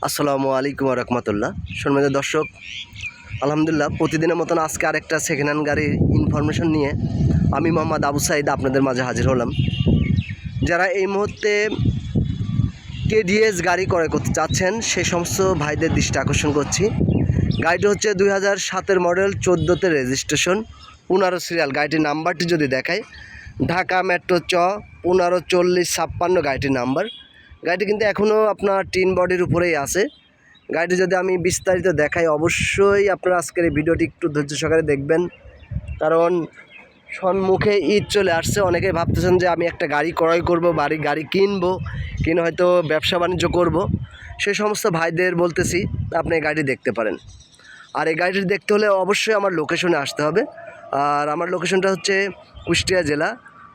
আসসালামু আলাইকুম রহমতুল্লাহ। সম্মানিত দর্শক, আলহামদুলিল্লাহ প্রতিদিনের মতন আজকে আরেকটা সেকেন্ড হ্যান্ড গাড়ির ইনফরমেশন নিয়ে আমি মোহাম্মদ আবু সাইদ আপনাদের মাঝে হাজির হলাম। যারা এই মুহূর্তে কেডিএস গাড়ি ক্রয় করতে চাচ্ছেন সেই সমস্ত ভাইদের দৃষ্টি আকর্ষণ করছি। গাড়িটি হচ্ছে 2007 মডেল, 14তে রেজিস্ট্রেশন, 15 সিরিয়াল। গাড়িটির নাম্বারটি যদি দেখায়, ঢাকা মেট্রো 154056 গাড়িটির নাম্বার। গাড়িটি কিন্তু এখনও আপনার টিন বডির উপরেই আছে। গাড়িটি যদি আমি বিস্তারিত দেখাই, অবশ্যই আপনারা আজকের এই ভিডিওটি একটু ধৈর্য সহকারে দেখবেন, কারণ সম্মুখে ঈদ চলে আসছে। অনেকেই ভাবতেছেন যে আমি একটা গাড়ি ক্রয় করব, গাড়ি কিনবো, কিনে হয়তো ব্যবসা বাণিজ্য করব। সেই সমস্ত ভাইদের বলতেছি আপনি এই গাড়ি দেখতে পারেন। আর এই গাড়িটি দেখতে হলে অবশ্যই আমার লোকেশনে আসতে হবে। আর আমার লোকেশনটা হচ্ছে কুষ্টিয়া জেলা,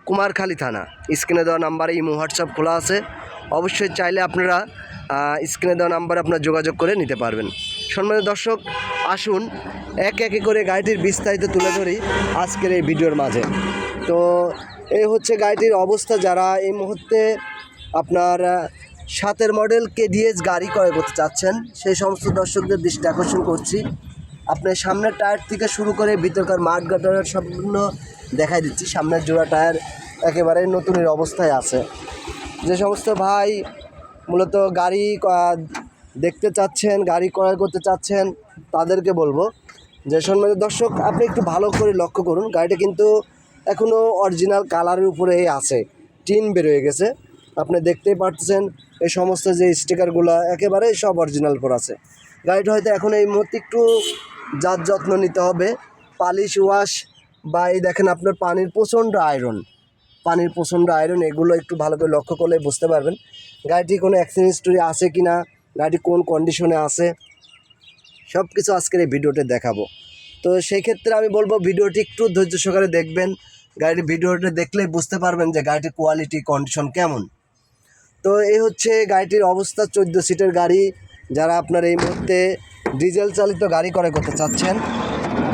কুমারখালী থানা। স্ক্রিনে দেওয়া নাম্বারে ইমো হোয়াটসঅ্যাপ খোলা আছে। অবশ্যই চাইলে আপনারা স্ক্রিনে দেওয়া নাম্বারে আপনারা যোগাযোগ করে নিতে পারবেন। সম্মানিত দর্শক, আসুন এক একে করে গাড়িটির বিস্তারিত তুলে ধরি আজকের এই ভিডিওর মাঝে। তো এই হচ্ছে গাড়িটির অবস্থা। যারা এই মুহূর্তে আপনার 7 মডেল কেডিএস গাড়ি ক্রয় করতে চাচ্ছেন সেই সমস্ত দর্শকদের দৃষ্টি আকর্ষণ করছি। আপনার সামনের টায়ার থেকে শুরু করে ভিতরকার মাঠ গাটার সম্পূর্ণ দেখাই দিচ্ছি। সামনের জোড়া টায়ার একেবারে নতুনের অবস্থায় আছে। যে সমস্ত ভাই মূলত গাড়ি দেখতে চাচ্ছেন, গাড়ি ক্রয় করতে চাচ্ছেন, তাদেরকে বলবো যে সম্মানিত দর্শক, আপনি একটু ভালো করে লক্ষ্য করুন। গাড়িটা কিন্তু এখনও অরিজিনাল কালারের উপরেই আছে, টিন বেরোয় গেছে। আপনি দেখতেই পাচ্ছেন এই সমস্ত যে স্টিকারগুলো একেবারে সব অরিজিনাল উপর আছে। গাড়িটা হয়তো এখন এই মুহূর্তে একটু জাত যত্ন নিতে হবে, পালিশ ওয়াশ, বা এই দেখেন আপনার পানির প্রচণ্ড আয়রন, এগুলো একটু ভালো করে লক্ষ্য করলে বুঝতে পারবেন গাড়িটি কোনো অ্যাক্সিডেন্ট হিস্টরি আছে কি না, গাড়িটি কোন কন্ডিশনে আছে, সব কিছু আজকের এই ভিডিওতে দেখাবো। তো সেই ক্ষেত্রে আমি বলবো ভিডিওটি একটু ধৈর্য সহকারে দেখবেন। গাড়ির ভিডিওটা দেখলেই বুঝতে পারবেন যে গাড়িটির কোয়ালিটি কন্ডিশন কেমন। তো এই হচ্ছে গাড়িটির অবস্থা। 14 সিটের গাড়ি। যারা আপনার এই মুহূর্তে ডিজেল চালিত গাড়ি ক্রয় করতে চাচ্ছেন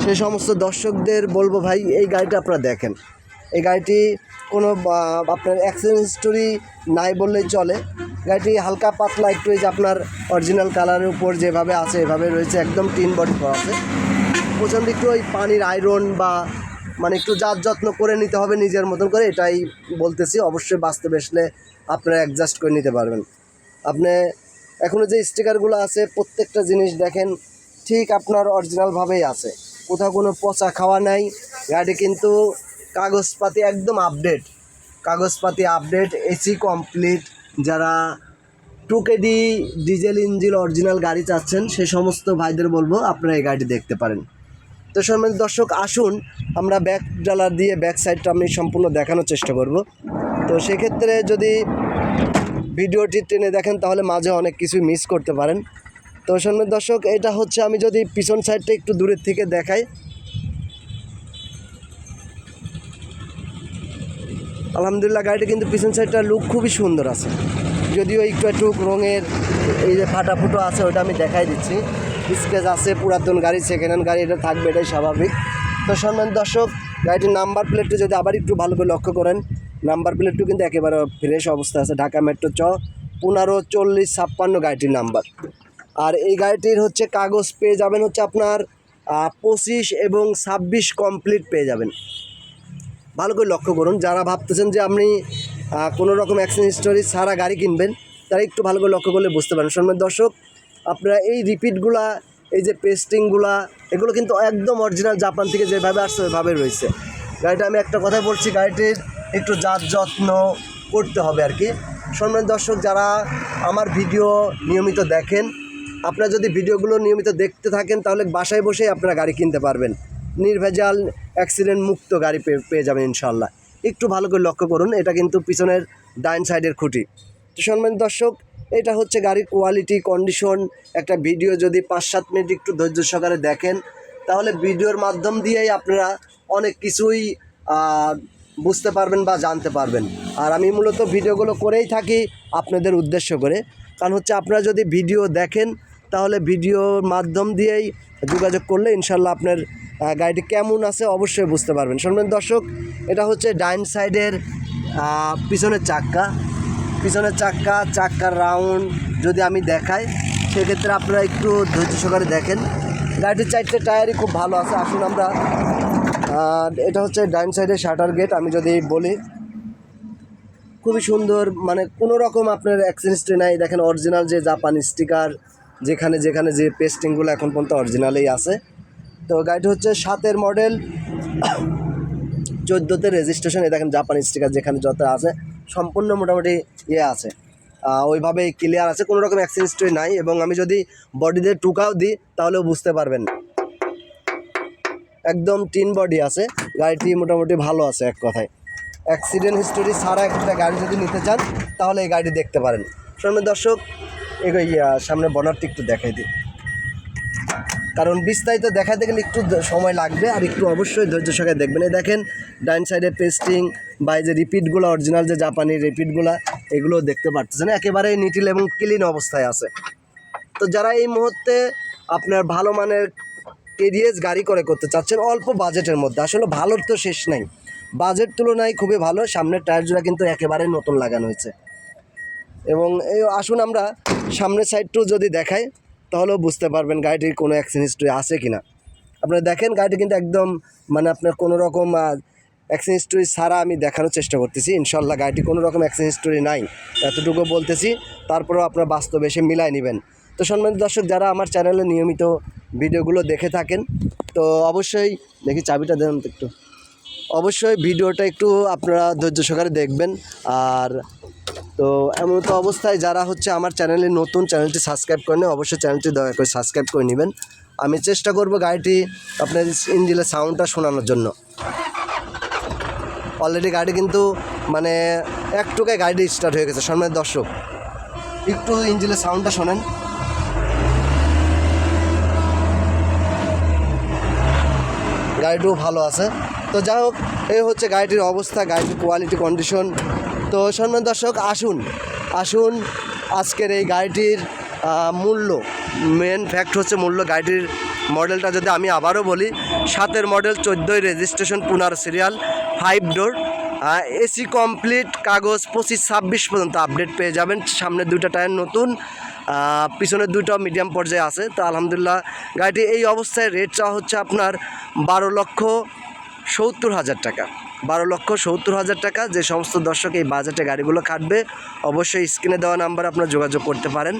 সেই সমস্ত দর্শকদের বলবো, ভাই এই গাড়িটা আপনারা দেখেন। এই গাড়িটি কোনো আপনার অ্যাক্সিডেন্ট হিস্টোরি নাই বললেই চলে। গাড়িটি হালকা পাতলা একটু, এই যে আপনার অরিজিনাল কালারের উপর যেভাবে আছে এভাবে রয়েছে, একদম টিন বডি করা আছে। প্রচণ্ড একটু ওই পানির আয়রন বা মানে একটু জাত যত্ন করে নিতে হবে নিজের মতন করে, এটাই বলতেছি। অবশ্যই বাস্তবে আসলে আপনারা অ্যাডজাস্ট করে নিতে পারবেন। আপনি এখনও যে স্টিকারগুলো আছে প্রত্যেকটা জিনিস দেখেন ঠিক আপনার অরিজিনালভাবেই আছে, কোথাও কোনো পচা খাওয়া নাই। গাড়ি কিন্তু কাগজপাতি একদম আপডেট, এসি কমপ্লিট। যারা 2KD ডিজেল ইঞ্জিন অরিজিনাল গাড়ি চাচ্ছেন সেই সমস্ত ভাইদের বলবো আপনারা এই গাড়িটি দেখতে পারেন। তো সম্মানিত দর্শক, আসুন আমরা ব্যাক ডালার দিয়ে ব্যাক সাইডটা আমি সম্পূর্ণ দেখানোর চেষ্টা করব। তো সেক্ষেত্রে যদি ভিডিওটি টেনে দেখেন তাহলে মাঝে অনেক কিছু মিস করতে পারেন। তো সম্মানিত দর্শক, এটা হচ্ছে, আমি যদি পিছন সাইডটা একটু দূরের থেকে দেখাই, আলহামদুলিল্লাহ গাড়িটা কিন্তু পিছন সাইডটা লুক খুবই সুন্দর আছে। যদিও একটু রঙের এই যে ফাটাফুটো আছে ওটা আমি দেখাই দিচ্ছি। স্ক্র্যাচ আছে, পুরাতন গাড়ি, সেকেন্ড হ্যান্ড গাড়ি, এটা থাকবে, এটাই স্বাভাবিক। তো সম্মানিত দর্শক, গাড়িটির নাম্বার প্লেটটি যদি আবার একটু ভালো করে লক্ষ্য করেন, নাম্বার প্লেটটিও কিন্তু একেবারে ফ্রেশ অবস্থা আছে। ঢাকা মেট্রো 154056 গাড়িটির নাম্বার। আর এই গাড়িটির হচ্ছে কাগজ পেয়ে যাবেন হচ্ছে আপনার 25 এবং 26 কমপ্লিট পেয়ে যাবেন। ভালো করে লক্ষ্য করুন। যারা ভাবতেছেন যে আপনি কোনো রকম অ্যাক্সিডেন্ট হিস্টোরি ছাড়া গাড়ি কিনবেন, তারা একটু ভালো করে লক্ষ্য করলে বুঝতে পারেন। সম্মানিত দর্শক, আপনারা এই রিপিটগুলা, এই যে পেস্টিংগুলা, এগুলো কিন্তু একদম অরিজিনাল জাপান থেকে যেভাবে আসছে ওইভাবে রয়েছে। গাড়িটা আমি একটা কথাই বলছি, গাড়িটির একটু জাত যত্ন করতে হবে আর কি। সম্মানিত দর্শক, যারা আমার ভিডিও নিয়মিত দেখেন, আপনারা যদি ভিডিওগুলো নিয়মিত দেখতে থাকেন তাহলে বাসায় বসেই আপনারা গাড়ি কিনতে পারবেন। নির্ভেজাল অ্যাক্সিডেন্ট মুক্ত গাড়ি পেয়ে যাবেন ইনশাল্লাহ। একটু ভালো করে লক্ষ্য করুন, এটা কিন্তু পিছনের ডাইন সাইডের খুঁটি। তো সম্মানিত দর্শক, এটা হচ্ছে গাড়ির কোয়ালিটি কন্ডিশন। একটা ভিডিও যদি 5-7 মিনিট একটু ধৈর্য সহকারে দেখেন তাহলে ভিডিওর মাধ্যম দিয়েই আপনারা অনেক কিছুই বুঝতে পারবেন বা জানতে পারবেন। আর আমি মূলত ভিডিওগুলো করেই থাকি আপনাদের উদ্দেশ্য করে, কারণ হচ্ছে আপনারা যদি ভিডিও দেখেন তাহলে ভিডিওর মাধ্যম দিয়েই যোগাযোগ করলে ইনশাল্লাহ আপনার গাড়িটি কেমন আছে অবশ্যই বুঝতে পারবেন। সম্মানিত দর্শক, এটা হচ্ছে ডাইন সাইডের পিছনের চাক্কার রাউন্ড যদি আমি দেখাই, সেক্ষেত্রে আপনারা একটু ধৈর্য সহকারে দেখেন। গাড়িটির 4টে টায়ারই খুব ভালো আছে। আসুন আমরা এটা হচ্ছে ডাইন সাইডের শাটার গেট। আমি যদি বলি খুবই সুন্দর, মানে কোনো রকম আপনার অ্যাক্সিডেন্ট নাই। দেখেন অরিজিনাল যে জাপানি স্টিকার, যেখানে যেখানে যে পেস্টিংগুলো এখন পর্যন্ত অরিজিনালেই আছে। তো গাড়িটি হচ্ছে 7-এর মডেল, 14তে রেজিস্ট্রেশন। দেখেন জাপানি স্টিকার যেখানে যত আছে সম্পূর্ণ মোটামুটি আছে, ওইভাবে ক্লিয়ার আছে, কোনো রকম অ্যাক্সিডেন্ট নাই। এবং আমি যদি বডিতে টুকাও দিই তাহলেও বুঝতে পারবেন, একদম টিন বডি আছে। গাড়িটি মোটামুটি ভালো আছে। এক কথায় অ্যাক্সিডেন্ট হিস্টোরি ছাড়া একটা গাড়ি যদি নিতে চান তাহলে এই গাড়িটি দেখতে পারেন। সামনে দর্শক সামনে বনারটি একটু দেখাই দিই, কারণ বিস্তারিত দেখাতে গেলে একটু সময় লাগবে, আর একটু অবশ্যই ধৈর্য সহকারে দেখবেন। এই দেখেন ডাইন সাইডে পেস্টিং বা এই যে রিপিটগুলো, অরিজিনাল যে জাপানি রিপিটগুলো, এগুলো দেখতে পাচ্ছেন একেবারেই নিটিল এবং ক্লিন অবস্থায় আছে। তো যারা এই মুহূর্তে আপনার ভালো মানের টিডিএস গাড়ি করতে চাচ্ছেন অল্প বাজেটের মধ্যে, আসলে ভালোর তো শেষ নাই, বাজেট তুলনায় খুবই ভালো। সামনের টায়ার জোড়া কিন্তু একেবারে নতুন লাগানো হয়েছে। এবং এই আসুন আমরা সামনের সাইডটাও যদি দেখাই তাহলেও বুঝতে পারবেন গাড়িটির কোনো অ্যাক্সিডেন্ট হিস্ট্রি আছে কি না। আপনারা দেখেন গাড়িটি কিন্তু একদম মানে আপনার কোনো রকম অ্যাক্সিডেন্ট হিস্ট্রি ছাড়া আমি দেখানোর চেষ্টা করতেছি। ইনশাল্লাহ গাড়িটি কোনো রকম অ্যাক্সিডেন্ট হিস্ট্রি নাই, এতটুকু বলতেছি। তারপরেও আপনারা বাস্তবে এসে মিলাই নেবেন। তো সম্মানিত দর্শক, যারা আমার চ্যানেলে নিয়মিত ভিডিওগুলো দেখে থাকেন তো অবশ্যই দেখি চাবিটা দেন তো একটু, অবশ্যই ভিডিওটা একটু আপনারা ধৈর্য সহকারে দেখবেন। আর তো এমন তো অবস্থায় যারা হচ্ছে আমার চ্যানেলে নতুন, চ্যানেলটি সাবস্ক্রাইব করেন, অবশ্যই চ্যানেলটি দয়া করে সাবস্ক্রাইব করে নেবেন। আমি চেষ্টা করব গাড়িটি আপনার ইঞ্জিনের সাউন্ডটা শোনানোর জন্য। অলরেডি গাড়ি কিন্তু মানে একটুকায় গাড়িটি স্টার্ট হয়ে গেছে। সম্মানিত দর্শক, একটু ইঞ্জিনের সাউন্ডটা শোনেন। গাড়িটিও ভালো আছে। তো যাই হোক, এই হচ্ছে গাড়িটির অবস্থা, গাড়িটির কোয়ালিটি কন্ডিশন। তো সম্মানিত দর্শক, আসুন আজকের এই গাড়িটির মূল্য, মেন ফ্যাক্ট হচ্ছে মূল্য। গাড়িটির মডেলটা যদি আমি আবারও বলি, 7-এর মডেল, 14 রেজিস্ট্রেশন, 15 সিরিয়াল, 5 ডোর, এসি কমপ্লিট, কাগজ 25-26 পর্যন্ত আপডেট পেয়ে যাবেন। সামনের 2টা টায়ার নতুন, পিছনের 2টা মিডিয়াম পর্যায়ে আছে। তো আলহামদুলিল্লাহ গাড়িটি এই অবস্থায় রেট চাওয়া হচ্ছে আপনার 12,70,000 টাকা। 12,70,000 টাকা। যে সমস্ত দর্শক এই বাজেটে গাড়িগুলো কাটবে অবশ্যই স্ক্রিনে দেওয়া নাম্বারে আপনারা যোগাযোগ করতে পারেন।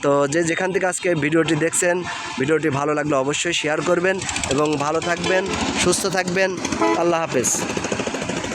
তো যেখান থেকে আজকে ভিডিওটি দেখছেন, ভিডিওটি ভালো লাগলে অবশ্যই শেয়ার করবেন এবং ভালো থাকবেন, সুস্থ থাকবেন। আল্লাহ হাফেজ।